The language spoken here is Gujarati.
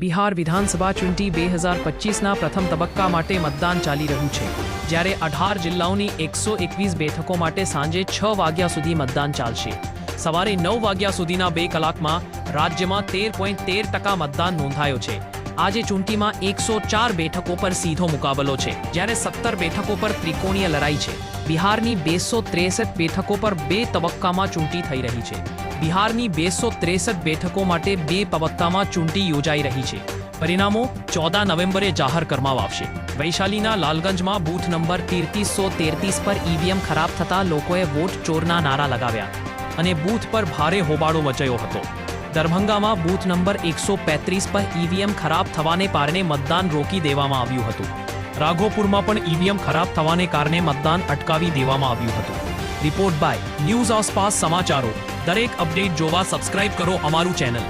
બિહાર વિધાનસભા ચૂંટણી 2025ના પ્રથમ તબક્કા માટે મતદાન ચાલી રહ્યું છે, જ્યારે 18 જિલ્લાઓની 121 બેઠકો માટે સાંજે 6 વાગ્યા સુધી મતદાન ચાલશે. સવારે 9 વાગ્યા સુધીના 2 કલાકમાં રાજ્યમાં 13.13% મતદાન નોંધાયો છે. આજે ચૂંટણીમાં 104 બેઠકો પર સીધો મુકાબલો છે, જ્યારે 17 બેઠકો પર ત્રિકોણીય લડાઈ છે. બિહારની 263 બેઠકો પર 2 તબક્કામાં ચૂંટણી થઈ રહી છે. બિહારની 263 બેઠકો માટે 2 તબક્કામાં ચૂંટણી યોજાઈ રહી છે. પરિણામો 14 નવેમ્બરે જાહેર કરવામાં આવશે. વૈશાલીના લાલગંજમાં બૂથ નંબર 3333 પર ઈવીએમ ખરાબ થતાં લોકોએ વોટ ચોરના નારા લગાવ્યા અને બૂથ પર ભારે હોબાળો મચાયો હતો. દરભંગામાં બૂથ નંબર 135 પર ઈવીએમ ખરાબ થવાને કારણે મતદાન રોકી દેવામાં આવ્યું હતું. રાઘોપુરમાં પણ ઈવીએમ ખરાબ થવાને કારણે મતદાન અટકાવી દેવામાં આવ્યું હતું. રિપોર્ટ બાય ન્યૂઝ આસપાસ સમાચારો. દરેક અપડેટ જોવા સબસ્ક્રાઇબ કરો અમારું ચેનલ.